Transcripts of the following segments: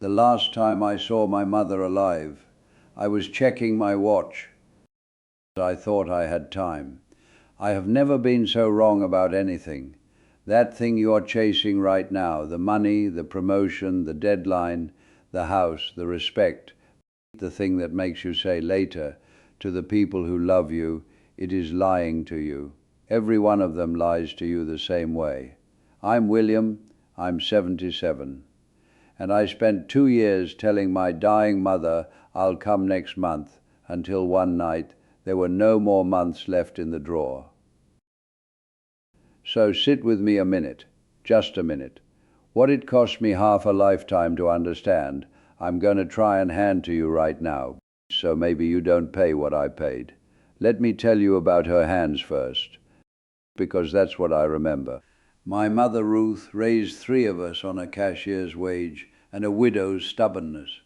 The last time I saw my mother alive, I was checking my watch. I thought I had time. I have never been so wrong about anything. That thing you're chasing right now, the money, the promotion, the deadline, the house, the respect, the thing that makes you say later to the people who love you, it is lying to you. Every one of them lies to you the same way. I'm William, I'm 77. And I spent 2 years telling my dying mother I'll come next month, until one night there were no more months left in the drawer. So sit with me a minute, just a minute. What it cost me half a lifetime to understand, I'm going to try and hand to you right now, so maybe you don't pay what I paid. Let me tell you about her hands first, because that's what I remember. My mother Ruth raised 3 of us on a cashier's wage and a widow's stubbornness.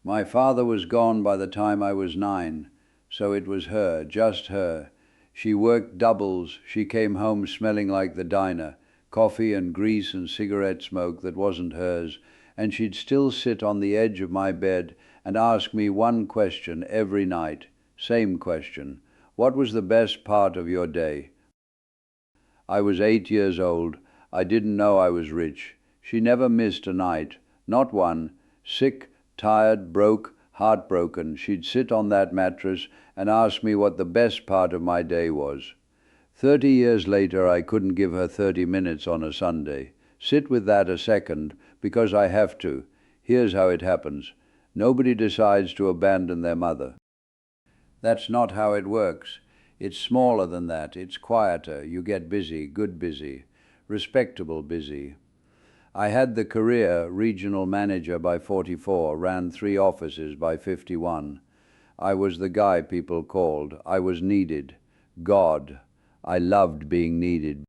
My father was gone by the time I was 9, so it was her, just her. She worked doubles, she came home smelling like the diner, coffee and grease and cigarette smoke that wasn't hers, and she'd still sit on the edge of my bed and ask me one question every night, same question: what was the best part of your day? I was 8 years old. I didn't know I was rich. She never missed a night, not one. Sick, tired, broke, heartbroken, she'd sit on that mattress and ask me what the best part of my day was. 30 years later, I couldn't give her 30 minutes on a Sunday. Sit with that a second, because I have to. Here's how it happens. Nobody decides to abandon their mother. That's not how it works. It's smaller than that. It's quieter. You get busy, good busy, respectable busy. I had the career regional manager by 44, ran 3 offices by 51. I was the guy people called. I was needed. God. I loved being needed.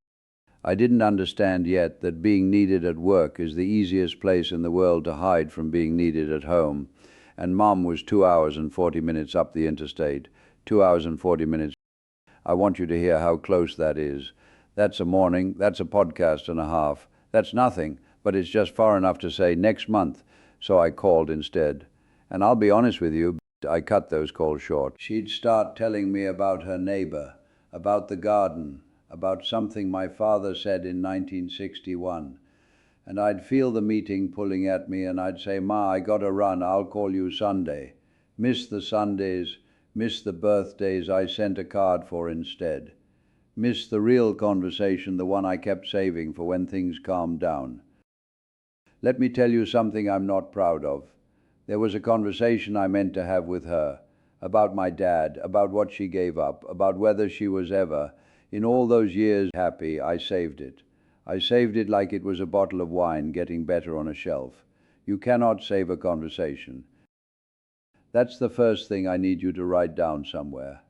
I didn't understand yet that being needed at work is the easiest place in the world to hide from being needed at home. And Mom was 2 hours and 40 minutes up the interstate. 2 hours and 40 minutes. I want you to hear how close that is. That's a morning, that's a podcast and a half. That's nothing, but it's just far enough to say next month, so I called instead. And I'll be honest with you, I cut those calls short. She'd start telling me about her neighbor, about the garden, about something my father said in 1961. And I'd feel the meeting pulling at me, and I'd say, Ma, I gotta run, I'll call you Sunday. Miss the Sundays, miss the birthdays I sent a card for instead. Miss the real conversation, the one I kept saving for when things calmed down. Let me tell you something I'm not proud of. There was a conversation I meant to have with her, about my dad, about what she gave up, about whether she was ever, in all those years, happy. I saved it. I saved it like it was a bottle of wine getting better on a shelf. You cannot save a conversation. That's the first thing I need you to write down somewhere.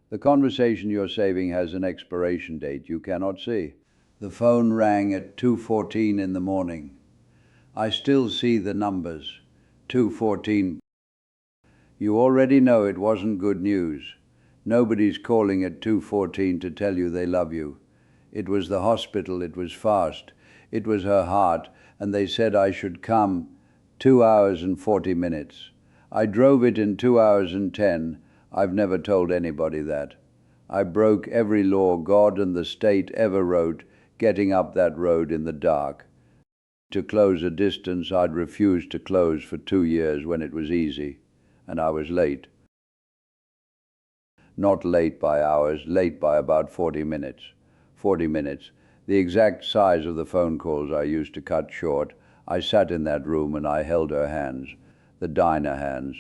The conversation you're saving has an expiration date you cannot see. The phone rang at 2:14 in the morning. I still see the numbers. 2:14. You already know it wasn't good news. Nobody's calling at 2:14 to tell you they love you. It was the hospital, it was fast. It was her heart, and they said I should come 2 hours and 40 minutes. I drove it in 2 hours and 10. I've never told anybody that. I broke every law God and the state ever wrote, getting up that road in the dark. To close a distance I'd refused to close for 2 years when it was easy, and I was late. Not late by hours, late by about 40 minutes. 40 minutes, the exact size of the phone calls I used to cut short. I sat in that room and I held her hands, the diner hands,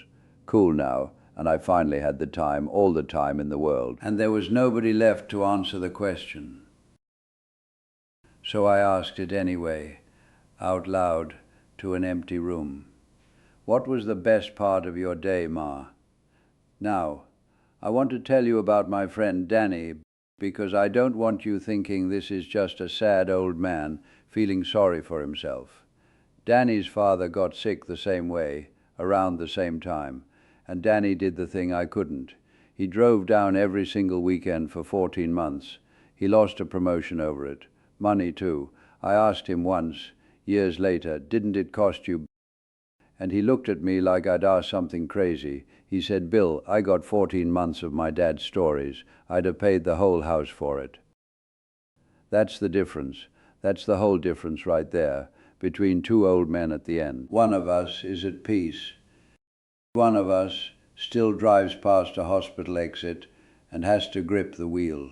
cool now, and I finally had the time, all the time in the world. And there was nobody left to answer the question. So I asked it anyway, out loud, to an empty room. What was the best part of your day, Ma? Now, I want to tell you about my friend Danny, because I don't want you thinking this is just a sad old man feeling sorry for himself. Danny's father got sick the same way, around the same time, and Danny did the thing I couldn't. He drove down every single weekend for 14 months. He lost a promotion over it. Money too. I asked him once, years later, didn't it cost you? And he looked at me like I'd asked something crazy. He said, "Bill, I got 14 months of my dad's stories. I'd have paid the whole house for it." That's the difference. That's the whole difference right there between two old men at the end. One of us is at peace. One of us still drives past a hospital exit and has to grip the wheel.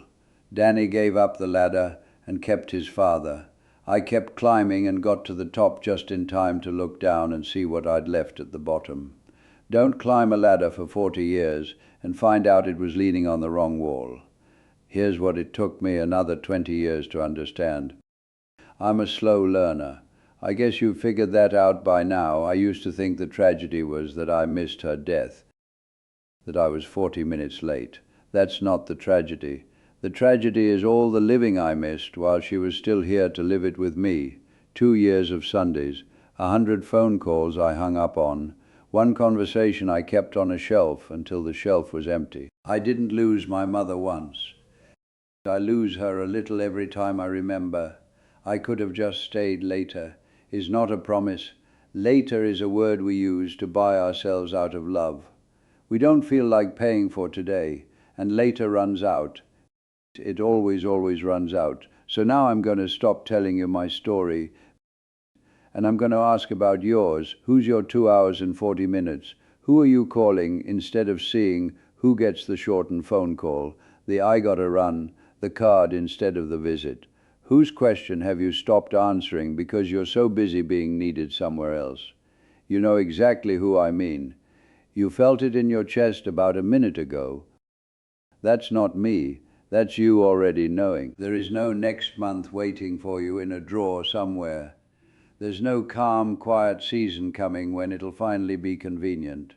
Danny gave up the ladder and kept his father. I kept climbing and got to the top just in time to look down and see what I'd left at the bottom. Don't climb a ladder for 40 years and find out it was leaning on the wrong wall. Here's what it took me another 20 years to understand. I'm a slow learner. I guess you've figured that out by now. I used to think the tragedy was that I missed her death, that I was 40 minutes late. That's not the tragedy. The tragedy is all the living I missed while she was still here to live it with me. 2 years of Sundays, 100 phone calls I hung up on, one conversation I kept on a shelf until the shelf was empty. I didn't lose my mother once. I lose her a little every time I remember. I could have just stayed later. Is not a promise. Later is a word we use to buy ourselves out of love. We don't feel like paying for today, and later runs out. It always runs out. So now I'm going to stop telling you my story, and I'm going to ask about yours. Who's your 2 hours and 40 minutes? Who are you calling instead of seeing who gets the shortened phone call, the "I gotta run," the card instead of the visit? Whose question have you stopped answering because you're so busy being needed somewhere else? You know exactly who I mean. You felt it in your chest about a minute ago. That's not me. That's you already knowing. There is no next month waiting for you in a drawer somewhere. There's no calm, quiet season coming when it'll finally be convenient.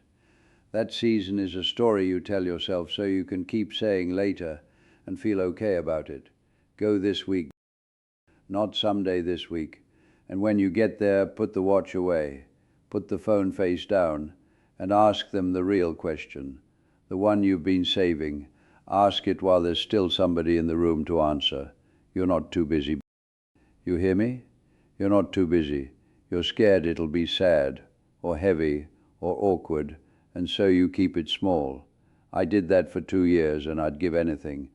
That season is a story you tell yourself so you can keep saying later and feel okay about it. Go this week, not someday this week. And when you get there, put the watch away, put the phone face down, and ask them the real question, the one you've been saving. Ask it while there's still somebody in the room to answer. You're not too busy. You hear me? You're not too busy. You're scared it'll be sad, or heavy, or awkward, and so you keep it small. I did that for 2 years, and I'd give anything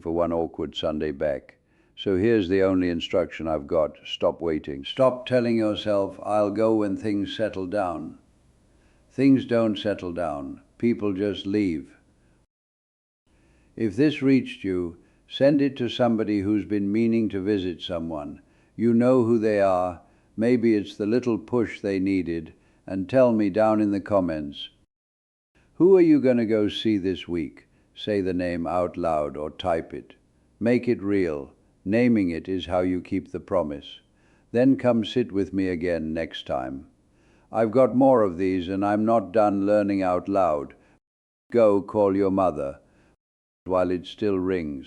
for one awkward Sunday back. So here's the only instruction I've got. Stop waiting. Stop telling yourself, "I'll go when things settle down." Things don't settle down. People just leave. If this reached you, send it to somebody who's been meaning to visit someone. You know who they are. Maybe it's the little push they needed. And tell me down in the comments. Who are you going to go see this week? Say the name out loud or type it. Make it real. Naming it is how you keep the promise. Then come sit with me again next time. I've got more of these and I'm not done learning out loud. Go call your mother while it still rings.